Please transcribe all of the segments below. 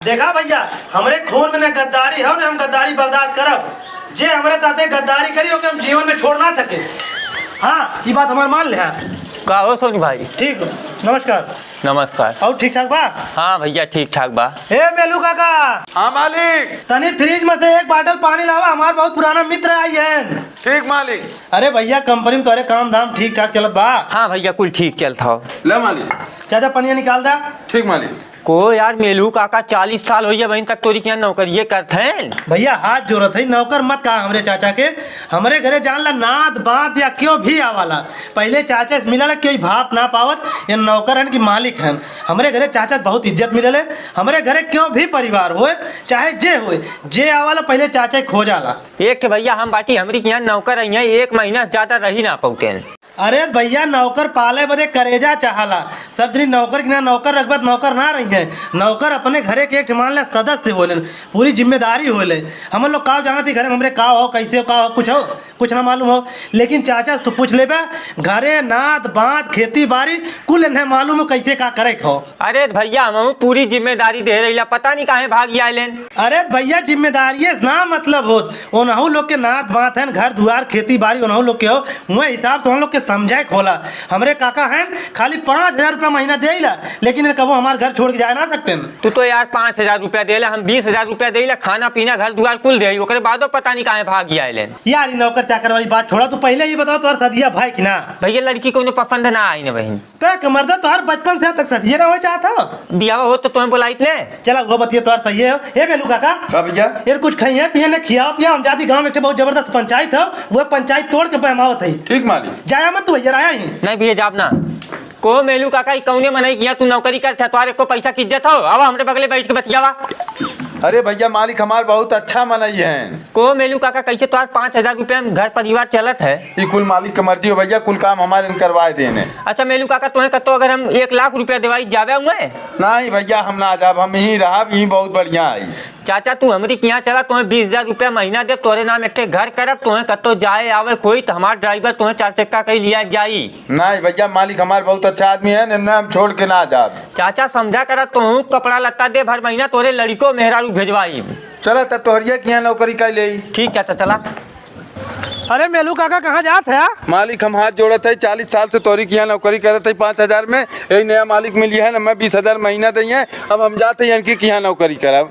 देखा भैया, हमरे खून में गद्दारी है, हम गद्दारी बर्दाश्त करब। जे हमारे साथे गद्दारी करी ओके हम जीवन में छोड़ ना सके। हाँ, ये बात हमार मान ले। का हो सोनी भाई? ठीक हो, नमस्कार। नमस्कार। और ठीक ठाक बा? हाँ भैया ठीक ठाक बा। हे मेलू काका। हाँ मालिक। तनी फ्रिज में से एक बाटल पानी लावा, हमार बहुत पुराना मित्र आई है। ठीक मालिक। अरे भैया, कंपनी में तुम्हारे काम धाम ठीक ठाक चलत बा? हाँ भैया कुल ठीक चलता हो। ले मालिक। चाचा पनिया निकाल दा। ठीक मालिक। को यार मेलू काका 40 साल हो गया वहीं तक तोरी क्या नौकरिये करते हैं। भैया हाथ जोड़त है, नौकर मत कहा हमरे चाचा के। हमरे घरे जान ला नाद बात या क्यों भी आवाला, पहले चाचा से मिला क्यों भाप ना पावत, ये नौकर हन की मालिक हन। हमरे घरे चाचा बहुत इज्जत मिले। हमरे घरे क्यों भी परिवार होए चाहे जे होए, जे आवाला पहले चाचा खोजाला। एक भैया हम बाटी हमारी यहाँ नौकर आई है, 1 महीना से ज्यादा रही ना पौते। अरे भैया, नौकर पाले बदे करेजा चाहला। सब जनी नौकर की ना नौकर रखबत नौकर ना रही है। नौकर अपने घरे के एक मान ला सदस्य होले, पूरी जिम्मेदारी होले। हम लोग का जाना थी घरे में हमरे का हो कैसे हो, का हो कुछ ना मालूम हो। लेकिन चाचा तो पूछ ले घरे नाद बात खेती बाड़ी कुल इन्हें मालूम हो कैसे का करे हो। अरे भैया हम पूरी जिम्मेदारी दे रही, पता नहीं काहे भाग आए। अरे भैया, जिम्मेदारी ना मतलब होत ओनहु लोग के नाद बात है, घर दुआर खेती बाड़ी ओनहु लोग के हो। वह हिसाब से हम लोग के समझाए खोला। हमरे काका हैं खाली 5000 रुपया महीना देला, लेकिन कबो हमारे घर छोड़ के जा ना सकते। तू तो यार 5000 रुपया देला, हम 20000 रुपया देला, खाना पीना घर दुआर कुल दे, ओकरे बादो पता नहीं काहे भाग आए। यार नौकर चाकर वाली बात छोड़ा, तू पहले ये बताओ तुम्हारा सदिया भाई कि ना? भैया लड़की को पसंद ना आई ना बहन। कमरदा तुम्हार बचपन से तक सदिया ना हो चाहता बियाह हो तो तुम्हें बुलाई ने। चला वो बतिया तुम्हार सही है। हे बेलू काका भैया, यार कुछ खाइए पिए ने खिया पिया। हम जाती गांव में बहुत जबरदस्त पंचायत है, वो पंचायत तोड़ के पैमावत है। ठीक मालिक। जाया मत तू भैया, आया ही नहीं भैया जाब ना को मेलू काका कौने मनाई किया तू नौकरी कर तुम्हारे को पैसा की इज्जत हो। अब हमरे बगले बैठ के बतियावा। अरे भैया, मालिक हमार बहुत अच्छा मनई है। को मेलू काका कैसे तुम्हार 5000 रुपया में घर परिवार चलत है? ये कुल मालिक का मर्जी हो भैया, कुल काम हमारे करवाए देने। अच्छा मेलू काका तुम्हें कतो अगर हम 1 लाख रुपया देवाई जावे हुए? नहीं भैया, हम ना जाब, हम यहीं रहा, यहीं बहुत बढ़िया आई। चाचा तू हमारी यहाँ चला, तुम्हें 20000 रुपया महीना दे, तोरे नाम एक घर करब, तुम्हें कतो जाए आवे कोई तो हमारा ड्राइवर तुम्हें 4 चक्का कहीं लिया जाई। नहीं भैया, मालिक हमार बहुत अच्छा आदमी है, न हम छोड़ के ना जाब। चाचा समझा कर तू कपड़ा लत्ता दे, भर महीना तोरे लड़को मेहरारू भेजवाई। चला तब तोहरिया की यहाँ नौकरी कर ले। ठीक चाचा चला। अरे मेलू काका कहाँ जात है? मालिक हम हाथ जोड़त है, 40 साल से तोरी की यहाँ नौकरी करत है। 5000 में एक नया मालिक मिली है ना, मैं 20000 महीना दिए। अब हम जाते हैं इनकी यहाँ नौकरी करब।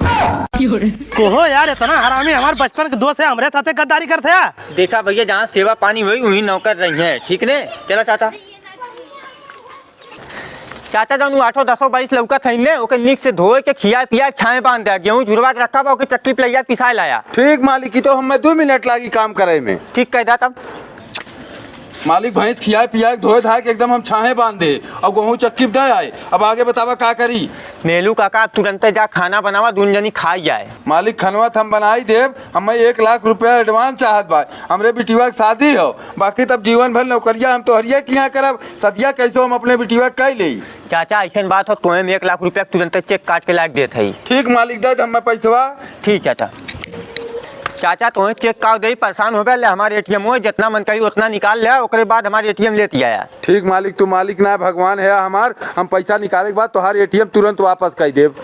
कोहो यार, इतना हरामी हमारे बचपन के दोस्त है, हमारे साथे गद्दारी करते हैं। देखा भैया, जहाँ सेवा पानी हुई वही नौकर रही है। ठीक ने चला चाचा। चाचा जानू 8 10 22 लौका थईने ओके निक से धोए के खिया पिया छाए बांध दिया, गेहूं झुरवा के रखा बा, ओके चक्की पे लिया पिसाए लाया। ठीक मालिक, की तो हमें 2 मिनट लागी काम करे में। ठीक कह दा तब। मालिक भैंस खियाए पियाए धोए धाए के एकदम हम छाहे बांध दे और गेहूं चक्की पे दे आए। अब आगे बतावा का करी? मेलू काका तुरंत जा खाना बनावा, दून जनी खाई जाए। मालिक खनवा हम बनाई देव, हमें 1 लाख रुपया एडवांस चाहत बा। हमरे बिटिया की शादी हो, बाकी तब जीवन भर नौकरिया हम तोहरिया की यहाँ करब। सदिया कैसे हम अपने बिटिया कह ले। चाचा ऐसा बात हो, तुम्हें 1 लाख रुपया तुरंत चेक काट के लाग देते है। ठीक मालिक, दे हमें पैसवा। ठीक चाचा। चाचा तुम्हें चेक का दे, परेशान हो गए, हमारे एटीएम हो जितना मन कही उतना निकाल ले, ओकरे बाद हमारे एटीएम लेती आया। ठीक मालिक, तू मालिक ना भगवान है हमार। हम पैसा निकाले के बाद तोहार एटीएम तुरंत वापस कर देव।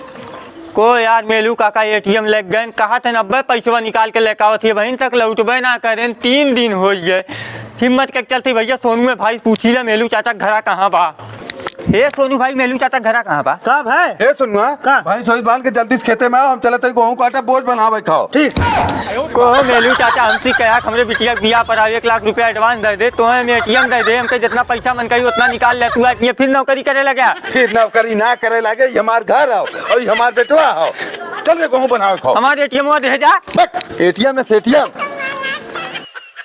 को यार मेलू काका एटीएम लग गए, कहा थे 90 पैसा निकाल के लेकर आओ थे, वहीं तक लौटबे ना करें। 3 दिन हो गए, हिम्मत के चलती भैया सोनू में भाई पूछी ले मेलू चाचा घरा कहाँ बा। हे सोनू भाई, मेलू चाचा घरा कहाँ बा? कब है? हे सुनुआ का भाई, सोई बांध के जल्दी से खेते में आओ, हम चलते गेहूं काटा बोझ बनावे खाओ। ठीक को मेलू चाचा हमसे कहा हमरे बिटिया बिया पर 1 लाख रुपया एडवांस दे दे, तो हमें एटीएम दे दे, हमके जितना पैसा मन कही उतना निकाल ले। तू ये फिर नौकरी करे लगा? फिर नौकरी ना करे लगे, हमार घर आओ और हमार बेटवा आओ। चल रे गेहूं बनावे खाओ। हमारे एटीएम दे जा। एटीएम में सेटीएम